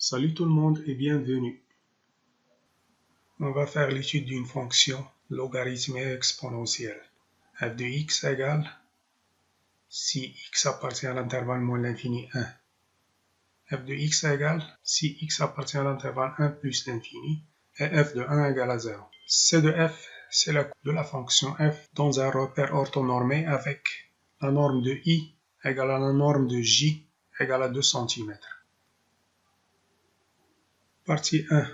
Salut tout le monde et bienvenue. On va faire l'étude d'une fonction logarithmique exponentielle. f de x égale, si x appartient à l'intervalle moins l'infini 1. f de x égale, si x appartient à l'intervalle 1 plus l'infini, et f de 1 égale à 0. C de f, c'est la courbe de la fonction f dans un repère orthonormé avec la norme de i égale à la norme de j égale à 2 cm. Partie 1.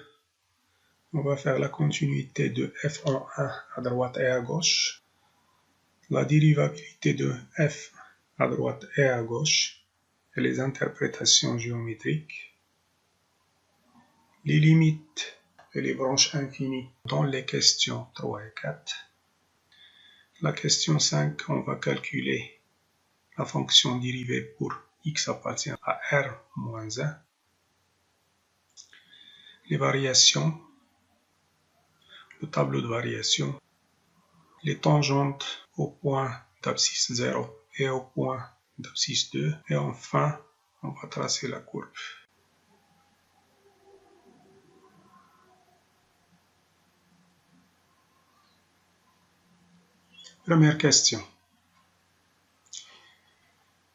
On va faire la continuité de f en 1 à droite et à gauche, la dérivabilité de f à droite et à gauche, et les interprétations géométriques, les limites et les branches infinies dans les questions 3 et 4. La question 5, on va calculer la fonction dérivée pour x appartient à r moins 1, les variations, le tableau de variation, les tangentes au point d'abscisse 0 et au point d'abscisse 2, et enfin, on va tracer la courbe. Première question.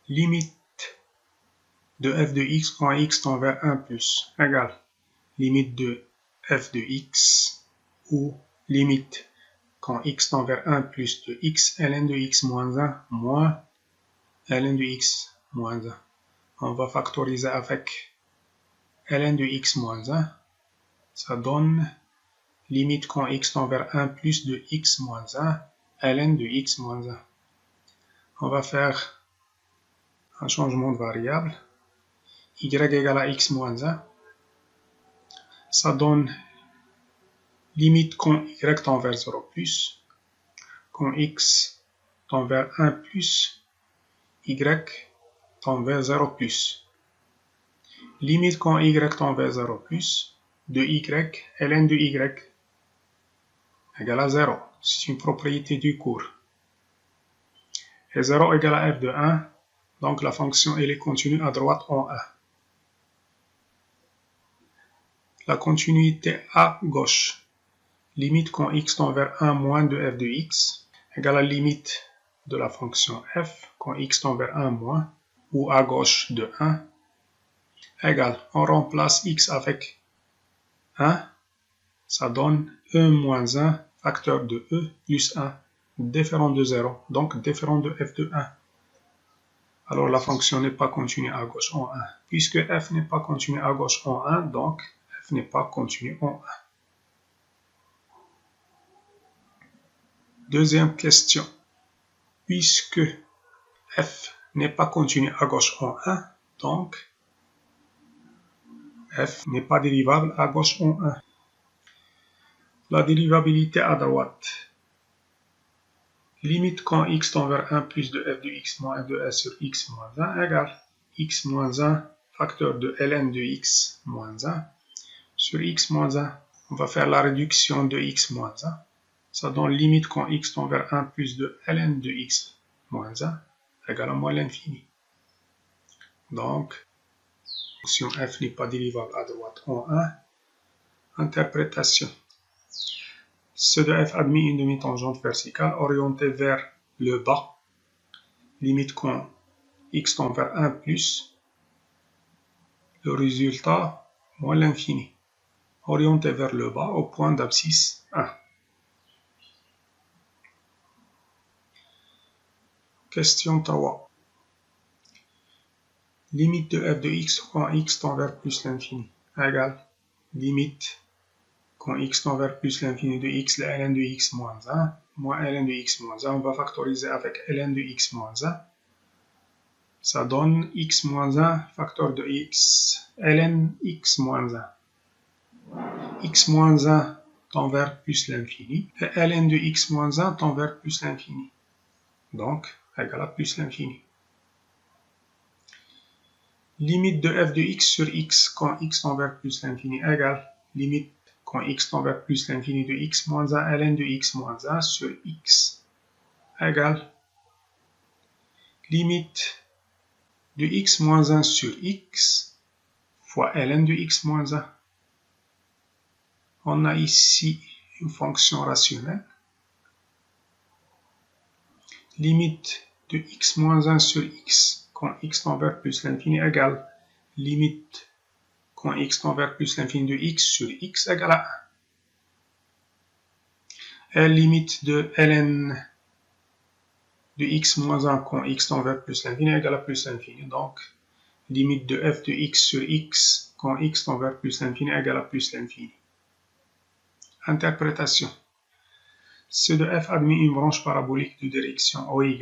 Limite de f de x quand x tend vers 1 plus égale limite de f de x ou limite quand x tend vers 1 plus de x ln de x moins 1 moins ln de x moins 1. On va factoriser avec ln de x moins 1. Ça donne limite quand x tend vers 1 plus de x moins 1 ln de x moins 1. On va faire un changement de variable. Y égale à x moins 1. Ça donne limite quand y tend vers 0 plus, quand x tend vers 1 plus, y tend vers 0 plus. Limite quand y tend vers 0 plus, de y, ln de y égale à 0. C'est une propriété du cours. Et 0 égale à f de 1, donc la fonction elle est continue à droite en 1. La continuité à gauche, limite quand x tend vers 1 moins de f de x, égale à la limite de la fonction f quand x tend vers 1 moins, ou à gauche de 1, égale, on remplace x avec 1, ça donne e moins 1, facteur de e, plus 1, différent de 0, donc différent de f de 1. Alors la fonction n'est pas continue à gauche en 1. Puisque f n'est pas continue à gauche en 1, donc f n'est pas continue en 1. Deuxième question. Puisque f n'est pas continue à gauche en 1, donc f n'est pas dérivable à gauche en 1. La dérivabilité à droite. Limite quand x tend vers 1 plus de f de x moins f de s sur x moins 1 égale x moins 1 facteur de ln de x moins 1 sur x moins 1. On va faire la réduction de x moins 1. Ça donne limite quand x tend vers 1 plus de ln de x moins 1 égale à moins l'infini. Donc, fonction f n'est pas dérivable à droite en 1. Interprétation. C de f admet une demi-tangente verticale orientée vers le bas, limite quand x tend vers 1 plus, le résultat moins l'infini, orienté vers le bas au point d'abscisse 1. Question 3. Limite de f de x quand x tend vers plus l'infini égale limite quand x tend vers plus l'infini de x, la ln de x moins 1, moins ln de x moins 1. On va factoriser avec ln de x moins 1. Ça donne x moins 1, facteur de x, ln x moins 1. X moins 1 tend vers plus l'infini, et ln de x moins 1 tend vers plus l'infini. Donc, égal à plus l'infini. Limite de f de x sur x quand x tend vers plus l'infini égale limite quand x tend vers plus l'infini de x moins 1 ln de x moins 1 sur x égale limite de x moins 1 sur x fois ln de x moins 1. On a ici une fonction rationnelle. Limite de x moins 1 sur x quand x tend vers plus l'infini égale limite quand x tend vers plus l'infini de x sur x égale à 1. Et limite de ln de x moins 1 quand x tend vers plus l'infini égale à plus l'infini. Donc, limite de f de x sur x quand x tend vers plus l'infini égale à plus l'infini. Interprétation. C de f admet une branche parabolique de direction OY,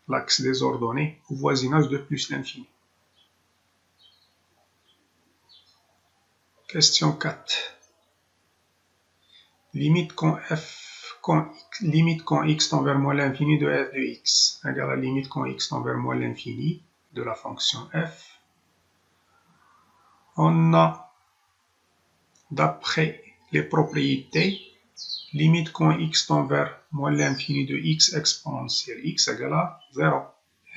l'axe des ordonnées, au voisinage de plus l'infini. Question 4. Limite quand x tend vers moins l'infini de f de x égale à limite quand x tend vers moins l'infini de la fonction f. On a, d'après les propriétés, limite quand x tend vers moins l'infini de x exponentielle x égale à 0.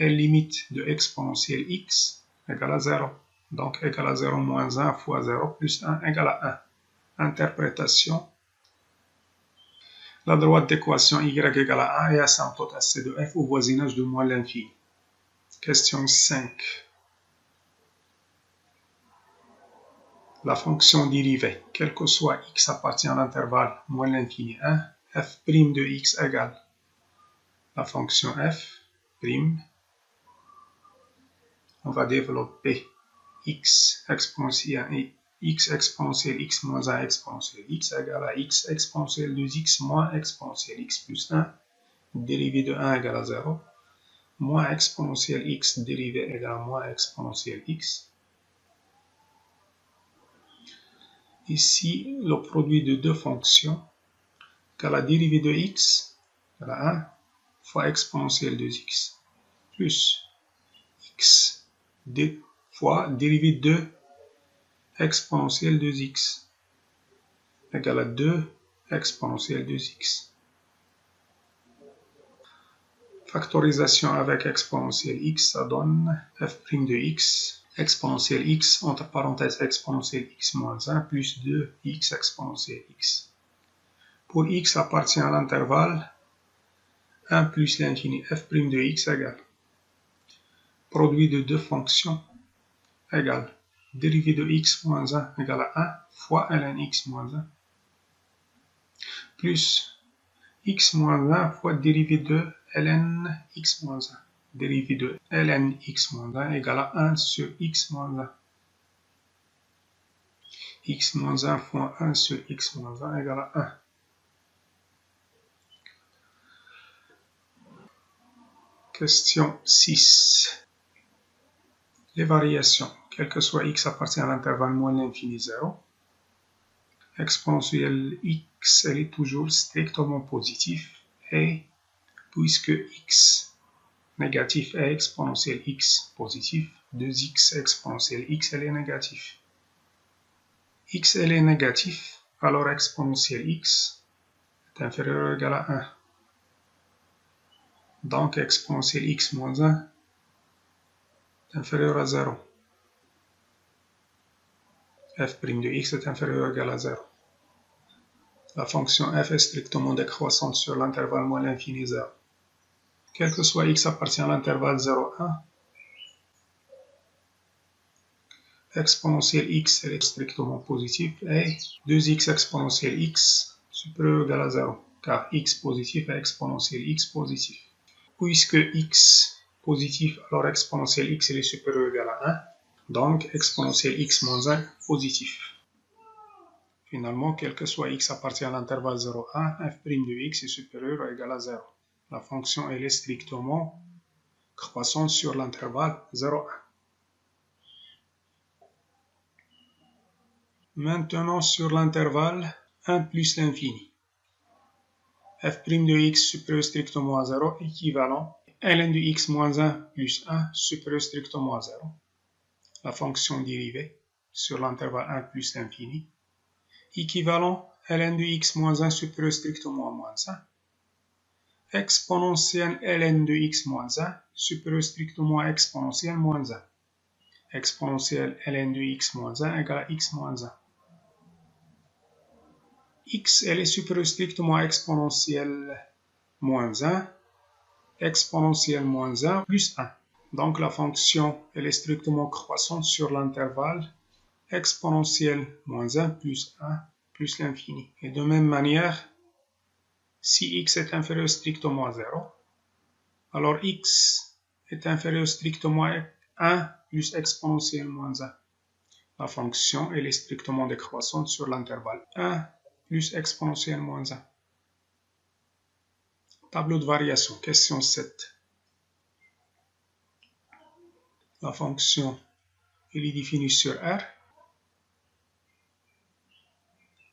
Et limite de exponentielle x égale à 0. Donc égale à 0 moins 1 fois 0 plus 1 égale à 1. Interprétation. La droite d'équation y égale à 1 est asymptote à c de f au voisinage de moins l'infini. Question 5. La fonction dérivée, quel que soit x appartient à l'intervalle moins l'infini 1, f' de x égale la fonction f'. On va développer x exponentielle x moins 1 exponentielle x égale à x exponentielle de x moins exponentielle x plus 1, dérivée de 1 égale à 0, moins exponentielle x dérivée égale à moins exponentielle x. Ici, le produit de deux fonctions, car la dérivée de x égale à 1 fois exponentielle de x, plus x fois dérivée de exponentielle de x égale à 2 exponentielle de x. Factorisation avec exponentielle x, ça donne f' de x, exponentielle x, entre parenthèses exponentielle x moins 1, plus 2x exponentielle x. Pour x appartient à l'intervalle 1 plus l'infini f' de x égale produit de deux fonctions égale dérivée de x moins 1 égale à 1 fois ln x moins 1 plus x moins 1 fois dérivée de ln x moins 1. Dérivée de ln x moins 1 égale à 1 sur x moins 1. X moins 1 fois 1 sur x moins 1 égale à 1. Question 6. Les variations, quel que soit x appartient à l'intervalle moins l'infini 0. Exponentielle x, elle est toujours strictement positive. Et puisque x négatif et exponentielle x positif, 2x exponentielle x, elle est négative. X, elle est négative, alors exponentielle x est inférieure ou égale à 1. Donc exponentielle x moins 1 est inférieure à 0. f' de x est inférieur ou égal à 0. La fonction f est strictement décroissante sur l'intervalle moins l'infini 0. Quel que soit x appartient à l'intervalle 0, 1, exponentielle x est strictement positive et 2x exponentielle x supérieur ou égal à 0, car x positif et exponentielle x positif. Puisque x positif, alors exponentielle x est supérieur ou égal à 1, donc exponentielle x moins 1 positif. Finalement, quel que soit x appartient à l'intervalle 0, 1, f' de x est supérieur ou égal à 0. La fonction elle est strictement croissante sur l'intervalle 0, 1. Maintenant sur l'intervalle 1 plus l'infini. f' de x supérieur strictement à 0 équivalent ln de x moins 1 plus 1 supérieur strictement à 0. La fonction dérivée sur l'intervalle 1 plus l'infini équivalent ln de x moins 1 supérieur strictement à moins 1. Exponentielle ln de x moins 1 supérieur strictement à exponentielle moins 1. exponentielle ln de x moins 1 égale à x moins 1. X, elle est supérieure strictement à exponentielle moins 1, exponentielle moins 1 plus 1. Donc la fonction, elle est strictement croissante sur l'intervalle exponentielle moins 1 plus 1 plus l'infini. Et de même manière, si x est inférieur strictement à 0, alors x est inférieur strictement à 1 plus exponentielle moins 1. La fonction, elle est strictement décroissante sur l'intervalle 1 plus exponentielle moins 1. Tableau de variation, question 7. La fonction, elle est définie sur R.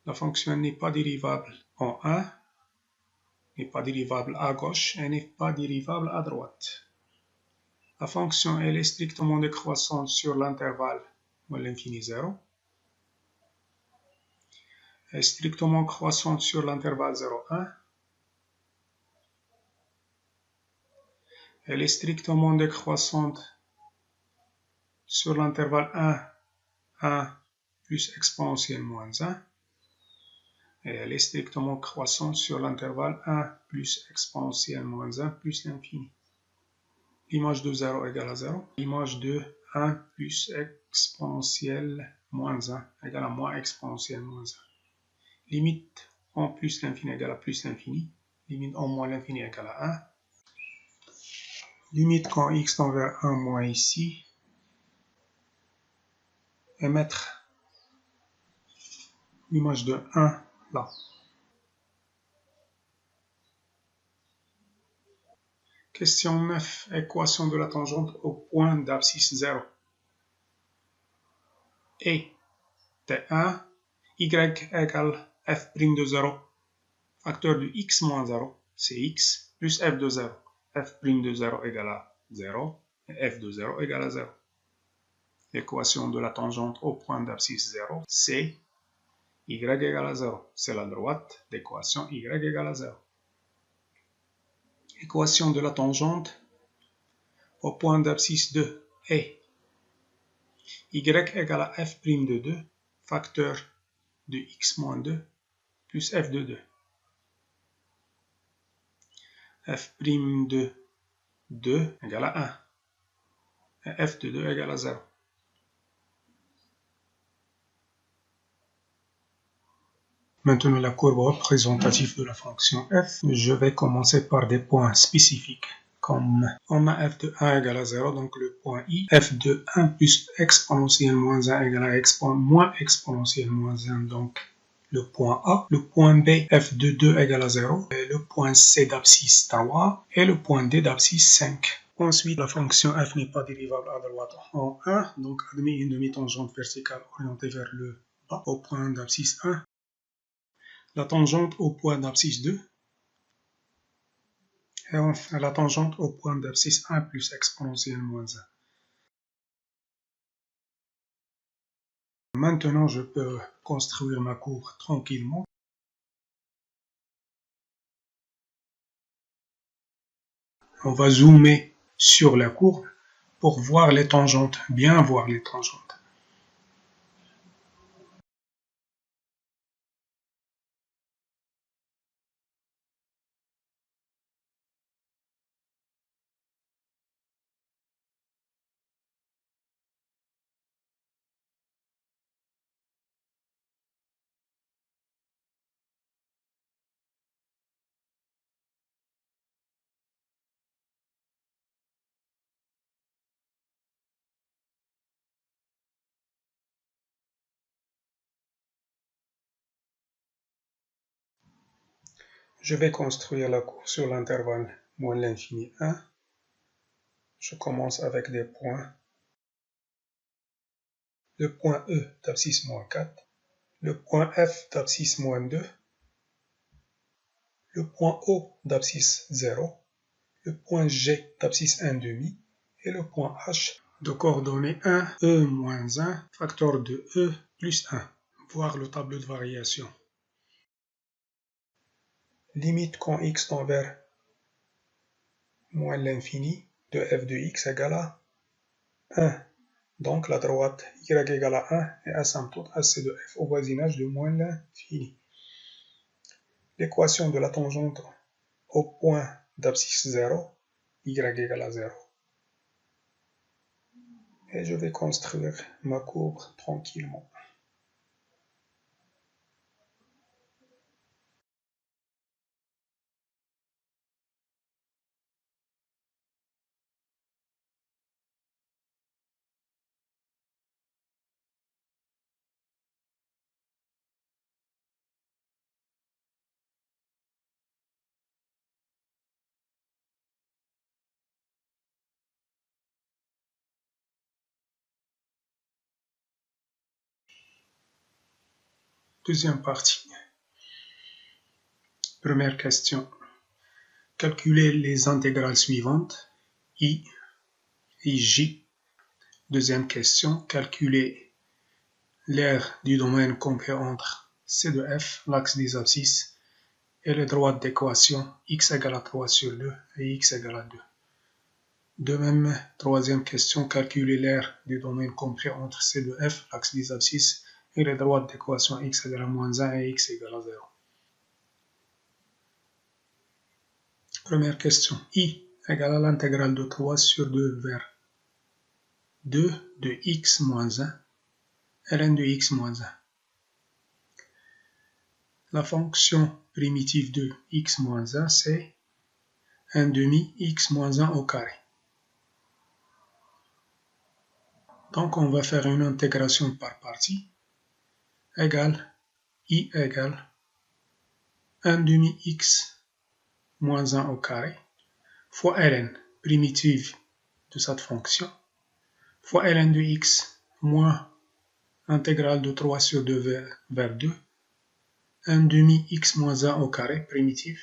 La fonction n'est pas dérivable en 1, n'est pas dérivable à gauche et n'est pas dérivable à droite. La fonction, elle est strictement décroissante sur l'intervalle moins l'infini 0. Elle est strictement croissante sur l'intervalle 0,1. Elle est strictement décroissante sur l'intervalle 1 plus exponentielle moins 1. Et elle est strictement croissante sur l'intervalle 1 plus exponentielle moins 1 plus l'infini. L'image de 0 égale à 0. L'image de 1 plus exponentielle moins 1 égale à moins exponentielle moins 1. Limite en plus l'infini égale à plus l'infini. Limite en moins l'infini égale à 1. Limite quand x tend vers 1 moins ici. Et mettre l'image de 1 là. Question 9. Équation de la tangente au point d'abscisse 0. Et T1, y égale f' de 0, facteur de x moins 0, c'est x, plus f de 0. F' de 0 égale à 0, et f de 0 égale à 0. L'équation de la tangente au point d'abscisse 0, c'est y égale à 0. C'est la droite d'équation y égale à 0. Équation de la tangente au point d'abscisse 2 est y égale à f' de 2, facteur de x moins 2, plus f de 2. F' de 2 égale à 1. Et f de 2 égale à 0. Maintenant la courbe représentative de la fonction f. Je vais commencer par des points spécifiques. Comme on a f de 1 égale à 0, donc le point I. F de 1 plus exponentielle moins 1 égale à moins exponentielle moins 1, donc le point A. Le point B, f de 2 égale à 0. Et le point C d'abscisse 3. Et le point D d'abscisse 5. Ensuite, la fonction f n'est pas dérivable à droite en 1, donc admet une demi-tangente verticale orientée vers le bas au point d'abscisse 1. La tangente au point d'abscisse 2. Et enfin, la tangente au point d'abscisse 1 plus exponentielle moins 1. Maintenant, je peux construire ma courbe tranquillement. On va zoomer sur la courbe pour voir les tangentes, bien voir les tangentes. Je vais construire la courbe sur l'intervalle moins l'infini 1. Je commence avec des points. Le point E d'abscisse moins 4. Le point F d'abscisse moins 2. Le point O d'abscisse 0. Le point G d'abscisse 1,5 et le point H de coordonnées 1, E moins 1, facteur de E plus 1. Voir le tableau de variation. Limite quand x tend vers moins l'infini de f de x égale à 1 Donc la droite y égale à 1 et asymptote AC de f au voisinage de moins l'infini. L'équation de la tangente au point d'abscisse 0, y égale à 0. Et je vais construire ma courbe tranquillement. Deuxième partie. Première question. Calculez les intégrales suivantes, I et J. Deuxième question. Calculez l'aire du domaine compris entre C de f, l'axe des abscisses, et les droites d'équation x égale à 3 sur 2 et x égale à 2. De même, troisième question. Calculez l'aire du domaine compris entre C de f, l'axe des abscisses, et les droites d'équation x égale à moins 1 et x égale à 0. Première question. I égale à l'intégrale de 3 sur 2 vers 2 de x moins 1, ln de x moins 1. La fonction primitive de x moins 1, c'est 1 demi x moins 1 au carré. Donc on va faire une intégration par partie, égale I égale 1 demi x moins 1 au carré, fois ln, primitive de cette fonction, fois ln de x moins intégrale de 3 sur 2 vers 2, 1 demi x moins 1 au carré, primitive,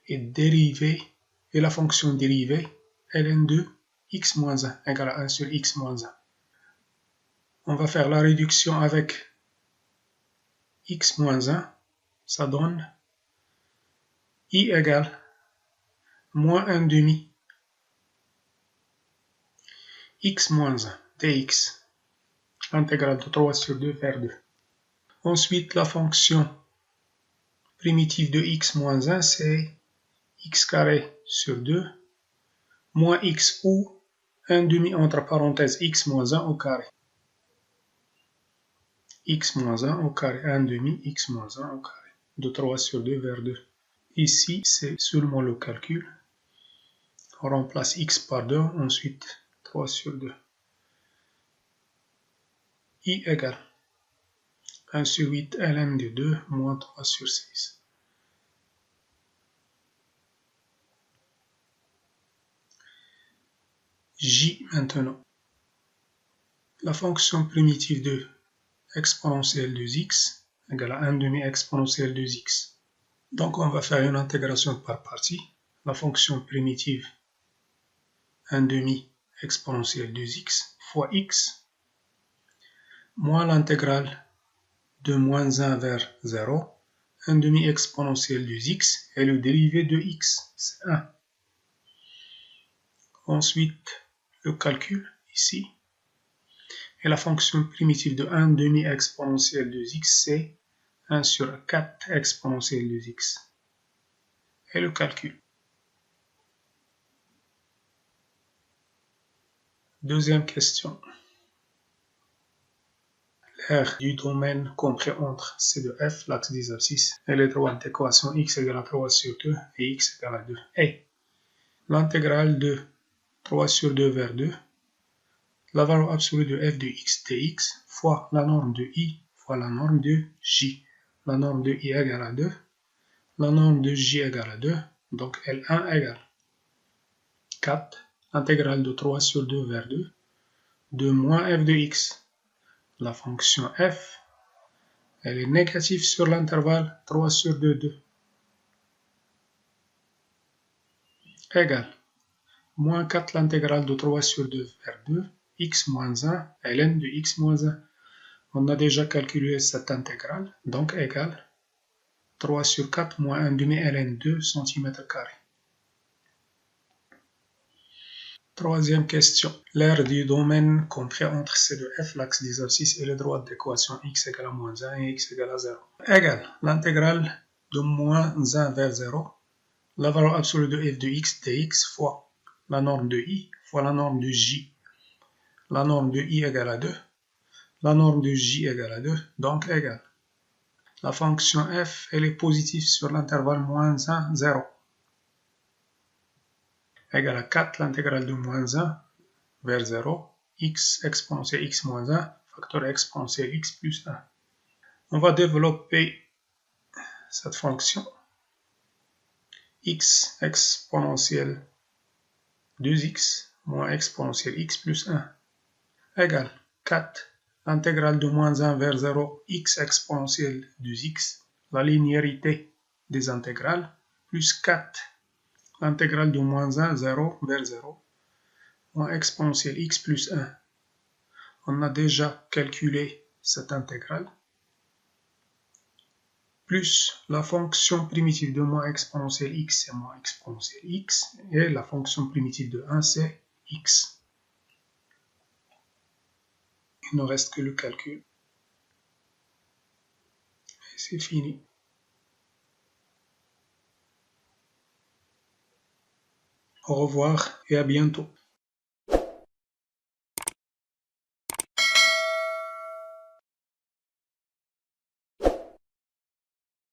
et dérivée, et la fonction dérivée, ln de x moins 1 égale à 1 sur x moins 1. On va faire la réduction avec x moins 1, ça donne I égale moins 1 demi x moins 1 dx, intégrale de 3 sur 2 vers 2. Ensuite, la fonction primitive de x moins 1, c'est x carré sur 2 moins x ou 1 demi entre parenthèses x moins 1 au carré. X moins 1 au carré, 1 demi x moins 1 au carré, de 3 sur 2 vers 2. Ici, c'est seulement le calcul. On remplace x par 2, ensuite 3 sur 2. I égale 1 sur 8 ln de 2 moins 3 sur 6. J maintenant. La fonction primitive de exponentielle de x égale à 1 demi exponentielle de x. Donc on va faire une intégration par partie. La fonction primitive 1 demi exponentielle de x fois x moins l'intégrale de moins 1 vers 0, 1 demi exponentielle de x et le dérivé de x, c'est 1. Ensuite, le calcul ici. Et la fonction primitive de 1 demi exponentielle de x, c'est 1 sur 4 exponentielle de x. Et le calcul. Deuxième question. L'aire du domaine compris entre C de f, l'axe des abscisses, et les droites d'équation x égale à 3 sur 2 et x égale à 2. Et l'intégrale de 3 sur 2 vers 2, la valeur absolue de f de x dx fois la norme de i fois la norme de j. La norme de i égale à 2, la norme de j égale à 2, donc L1 égale 4, intégrale de 3 sur 2 vers 2, de moins f de x. La fonction f, elle est négative sur l'intervalle 3 sur 2, 2. Égale moins 4 l'intégrale de 3 sur 2 vers 2, x moins 1, ln de x moins 1. On a déjà calculé cette intégrale, donc égale 3 sur 4 moins 1 demi ln 2 cm². Troisième question. L'aire du domaine compris entre C de F, l'axe des abscisses et les droites d'équation x égale à moins 1 et x égale à 0. Égale l'intégrale de moins 1 vers 0, la valeur absolue de f de x dx fois la norme de i fois la norme de j. La norme de i égale à 2, la norme de j égale à 2, donc égale. La fonction f, elle est positive sur l'intervalle moins 1, 0. Égale à 4, l'intégrale de moins 1 vers 0, x exponentielle x moins 1, facteur exponentielle x plus 1. On va développer cette fonction. X exponentielle 2x moins exponentielle x plus 1 égale 4, l'intégrale de moins 1 vers 0, x exponentielle 2x, la linéarité des intégrales, plus 4, l'intégrale de moins 1, 0 vers 0, moins exponentielle x plus 1. On a déjà calculé cette intégrale, plus la fonction primitive de moins exponentielle x, c'est moins exponentielle x, et la fonction primitive de 1, c'est x. Il ne reste que le calcul. Et c'est fini. Au revoir et à bientôt.